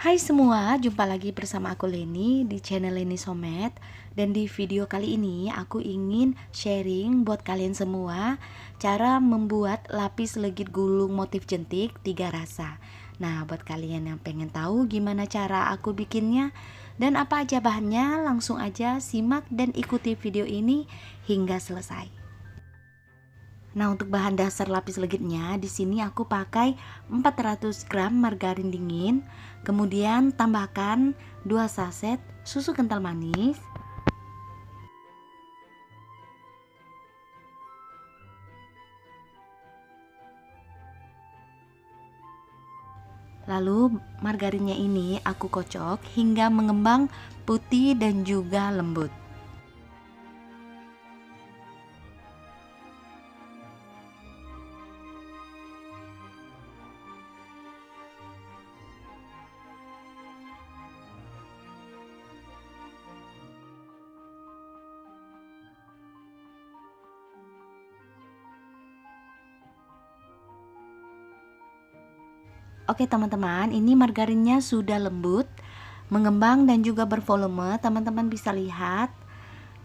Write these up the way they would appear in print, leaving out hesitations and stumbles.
Hai semua, jumpa lagi bersama aku Leni di channel Leni Somet. Dan di video kali ini aku ingin sharing buat kalian semua cara membuat lapis legit gulung motif jentik 3 rasa. Nah, buat kalian yang pengen tahu gimana cara aku bikinnya dan apa aja bahannya, langsung aja simak dan ikuti video ini hingga selesai. Nah, untuk bahan dasar lapis legitnya di sini aku pakai 400 gram margarin dingin, kemudian tambahkan 2 saset susu kental manis, lalu margarinnya ini aku kocok hingga mengembang putih dan juga lembut. Oke teman-teman, ini margarinnya sudah lembut, mengembang dan juga bervolume, teman-teman bisa lihat.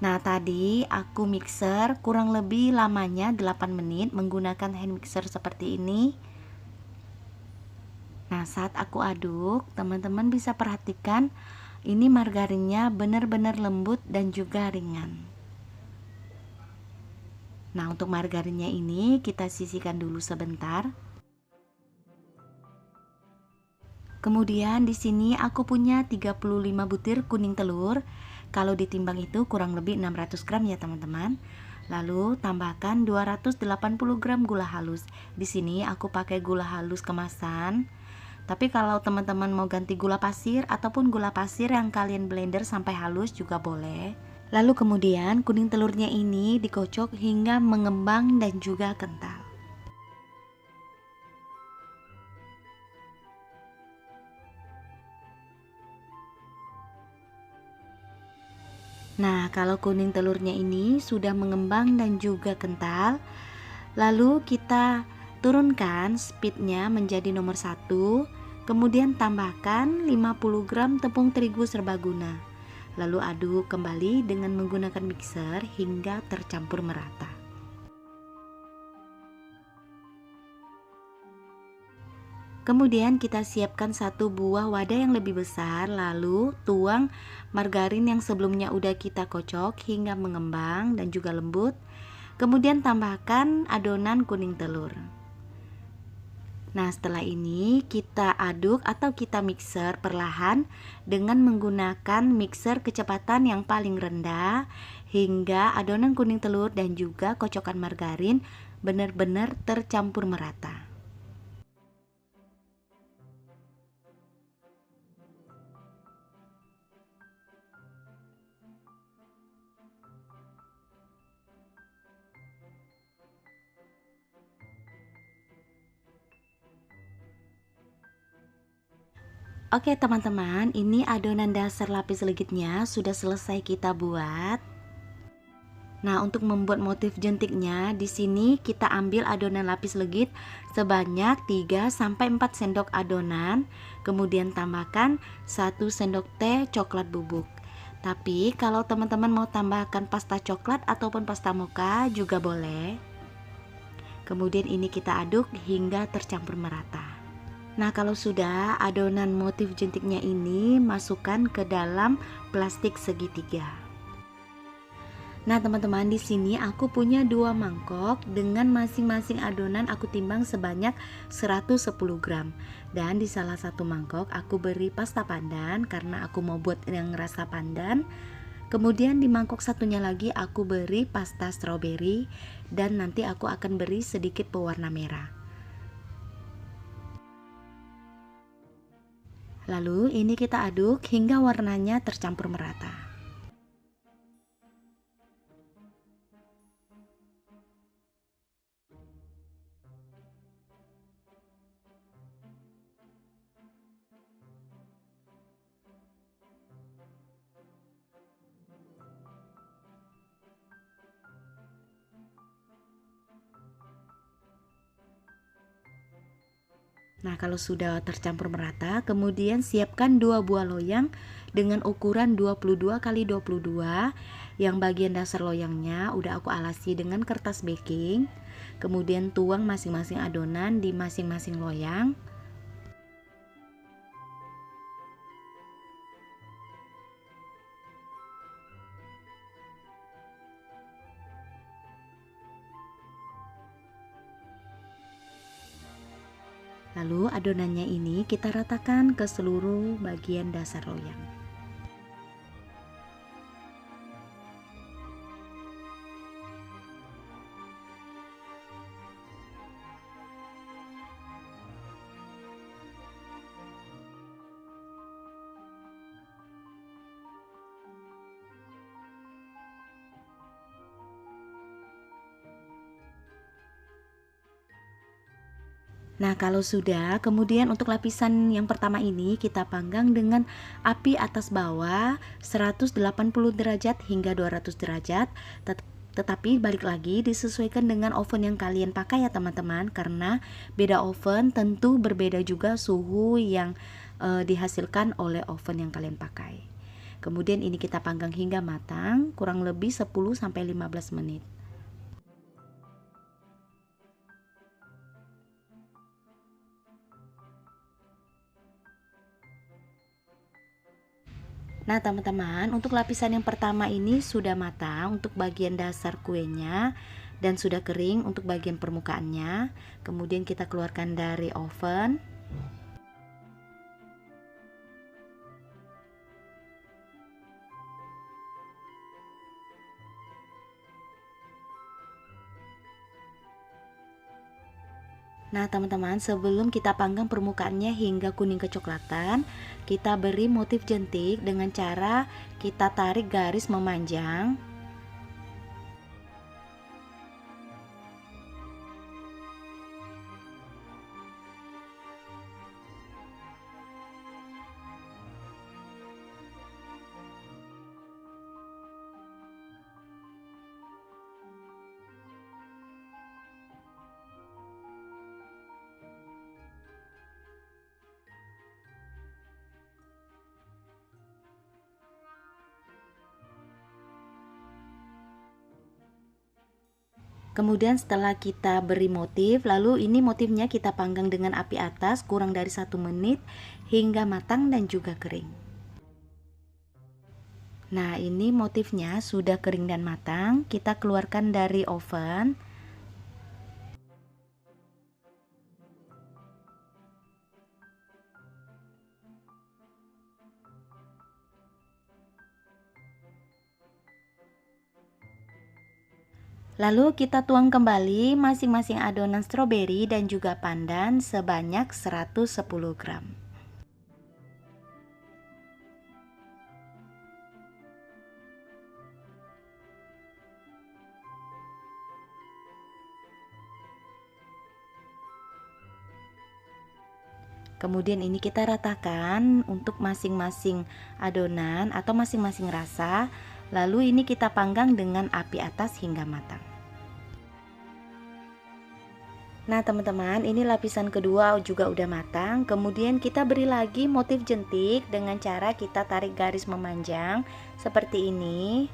Nah, tadi aku mixer kurang lebih lamanya 8 menit menggunakan hand mixer seperti ini. Nah, saat aku aduk, teman-teman bisa perhatikan ini margarinnya benar-benar lembut dan juga ringan. Nah, untuk margarinnya ini kita sisihkan dulu sebentar. Kemudian di sini aku punya 35 butir kuning telur. Kalau ditimbang itu kurang lebih 600 gram ya, teman-teman. Lalu tambahkan 280 gram gula halus. Di sini aku pakai gula halus kemasan. Tapi kalau teman-teman mau ganti gula pasir ataupun gula pasir yang kalian blender sampai halus juga boleh. Lalu kemudian kuning telurnya ini dikocok hingga mengembang dan juga kental. Nah, kalau kuning telurnya ini sudah mengembang dan juga kental, lalu kita turunkan speednya menjadi nomor 1, kemudian tambahkan 50 gram tepung terigu serbaguna. Lalu aduk kembali dengan menggunakan mixer hingga tercampur merata. Kemudian kita siapkan satu buah wadah yang lebih besar, lalu tuang margarin yang sebelumnya udah kita kocok hingga mengembang dan juga lembut. Kemudian tambahkan adonan kuning telur. Nah, setelah ini kita aduk atau kita mixer perlahan dengan menggunakan mixer kecepatan yang paling rendah hingga adonan kuning telur dan juga kocokan margarin benar-benar tercampur merata. Oke teman-teman, ini adonan dasar lapis legitnya sudah selesai kita buat. Nah, untuk membuat motif jentiknya, di sini kita ambil adonan lapis legit sebanyak 3 sampai 4 sendok adonan, kemudian tambahkan 1 sendok teh coklat bubuk. Tapi kalau teman-teman mau tambahkan pasta coklat ataupun pasta mocha juga boleh. Kemudian ini kita aduk hingga tercampur merata. Nah, kalau sudah adonan motif jentiknya ini masukkan ke dalam plastik segitiga. Nah, teman-teman, di sini aku punya 2 mangkok dengan masing-masing adonan aku timbang sebanyak 110 gram. Dan di salah satu mangkok aku beri pasta pandan karena aku mau buat yang rasa pandan. Kemudian di mangkok satunya lagi aku beri pasta stroberi dan nanti aku akan beri sedikit pewarna merah. Lalu ini kita aduk hingga warnanya tercampur merata. Nah, kalau sudah tercampur merata, kemudian siapkan 2 buah loyang dengan ukuran 22 kali 22. Yang bagian dasar loyangnya udah aku alasi dengan kertas baking. Kemudian tuang masing-masing adonan di masing-masing loyang. Lalu adonannya ini kita ratakan ke seluruh bagian dasar loyang. Nah, kalau sudah, kemudian untuk lapisan yang pertama ini kita panggang dengan api atas bawah 180 derajat hingga 200 derajat. Tetapi balik lagi disesuaikan dengan oven yang kalian pakai ya teman-teman, karena beda oven tentu berbeda juga suhu yang dihasilkan oleh oven yang kalian pakai. Kemudian ini kita panggang hingga matang, kurang lebih 10-15 menit. Nah teman-teman, untuk lapisan yang pertama ini sudah matang untuk bagian dasar kuenya dan sudah kering untuk bagian permukaannya. Kemudian kita keluarkan dari oven. Nah teman-teman, sebelum kita panggang permukaannya hingga kuning kecoklatan, kita beri motif jentik dengan cara kita tarik garis memanjang. Kemudian setelah kita beri motif, lalu ini motifnya kita panggang dengan api atas kurang dari 1 menit hingga matang dan juga kering. Nah ini motifnya sudah kering dan matang, kita keluarkan dari oven. Lalu kita tuang kembali masing-masing adonan stroberi dan juga pandan sebanyak 110 gram. Kemudian ini kita ratakan untuk masing-masing adonan atau masing-masing rasa. Lalu ini kita panggang dengan api atas hingga matang. Nah teman-teman, ini lapisan kedua juga udah matang. Kemudian kita beri lagi motif jentik dengan cara kita tarik garis memanjang seperti ini.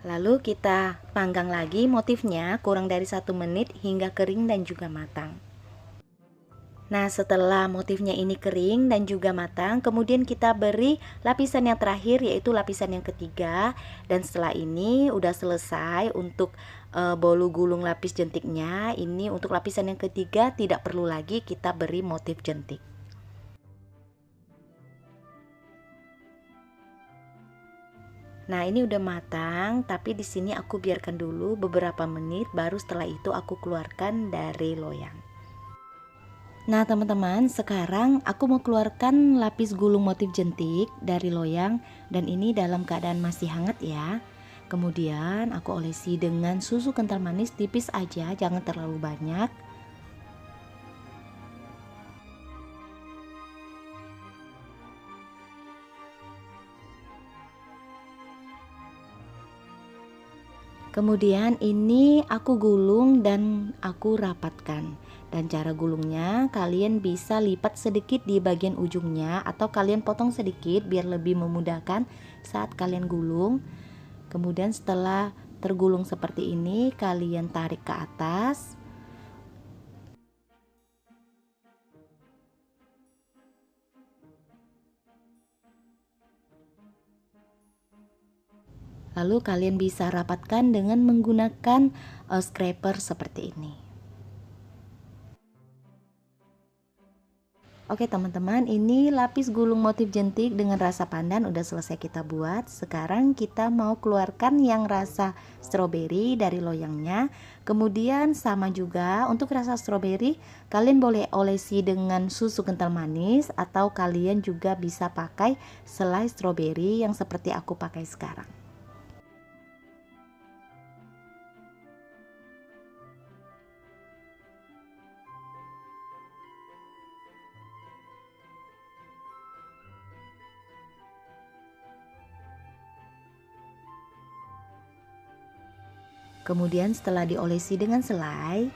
Lalu kita panggang lagi motifnya kurang dari 1 menit hingga kering dan juga matang. Nah setelah motifnya ini kering dan juga matang, kemudian kita beri lapisan yang terakhir yaitu lapisan yang ketiga. Dan setelah ini udah selesai untuk bolu gulung lapis jentiknya. Ini untuk lapisan yang ketiga tidak perlu lagi kita beri motif jentik. Nah, ini udah matang, tapi di sini aku biarkan dulu beberapa menit, baru setelah itu aku keluarkan dari loyang. Nah, teman-teman, sekarang aku mau keluarkan lapis gulung motif jentik dari loyang, dan ini dalam keadaan masih hangat ya. Kemudian aku olesi dengan susu kental manis tipis aja, jangan terlalu banyak. Kemudian ini aku gulung dan aku rapatkan. Dan cara gulungnya, kalian bisa lipat sedikit di bagian ujungnya atau kalian potong sedikit biar lebih memudahkan saat kalian gulung. Kemudian setelah tergulung seperti ini, kalian tarik ke atas. Lalu kalian bisa rapatkan dengan menggunakan scraper seperti ini. Oke teman-teman, ini lapis gulung motif jentik dengan rasa pandan udah selesai kita buat. Sekarang kita mau keluarkan yang rasa stroberi dari loyangnya. Kemudian sama juga untuk rasa stroberi, kalian boleh olesi dengan susu kental manis atau kalian juga bisa pakai selai stroberi yang seperti aku pakai sekarang. Kemudian setelah diolesi dengan selai,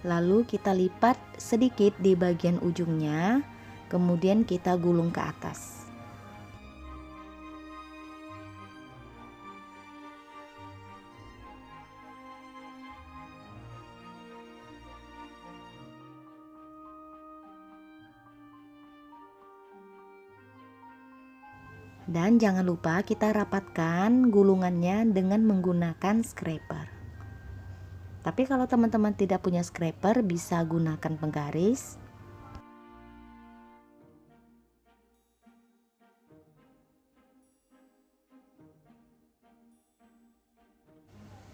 lalu kita lipat sedikit di bagian ujungnya, kemudian kita gulung ke atas. Dan jangan lupa kita rapatkan gulungannya dengan menggunakan scraper. Tapi kalau teman-teman tidak punya scraper, bisa gunakan penggaris.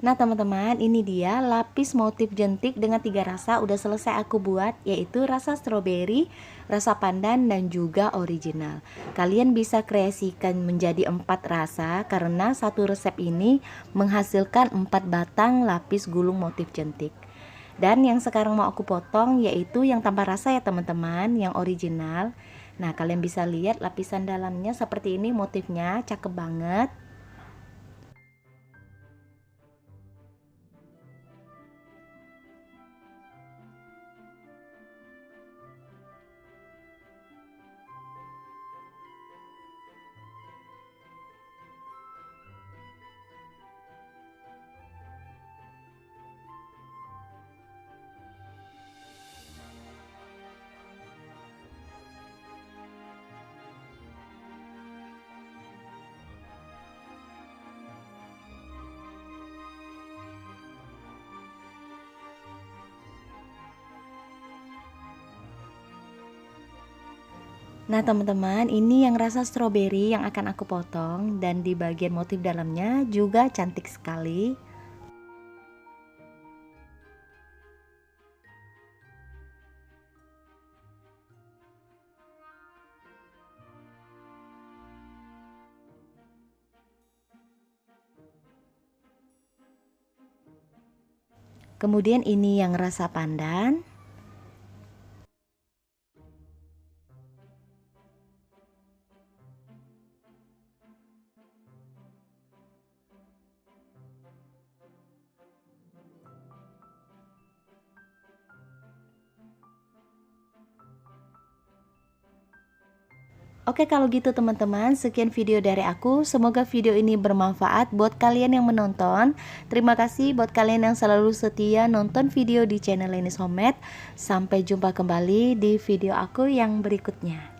Nah teman-teman, ini dia lapis motif jentik dengan 3 rasa udah selesai aku buat, yaitu rasa stroberi, rasa pandan, dan juga original. Kalian bisa kreasikan menjadi 4 rasa karena satu resep ini menghasilkan 4 batang lapis gulung motif jentik. Dan yang sekarang mau aku potong yaitu yang tanpa rasa ya teman-teman, yang original. Nah kalian bisa lihat lapisan dalamnya seperti ini, motifnya cakep banget. Nah teman-teman, ini yang rasa stroberi yang akan aku potong, dan di bagian motif dalamnya juga cantik sekali. Kemudian ini yang rasa pandan. Oke kalau gitu teman-teman, sekian video dari aku. Semoga video ini bermanfaat buat kalian yang menonton. Terima kasih buat kalian yang selalu setia nonton video di channel Lenis Homemade. Sampai jumpa kembali di video aku yang berikutnya.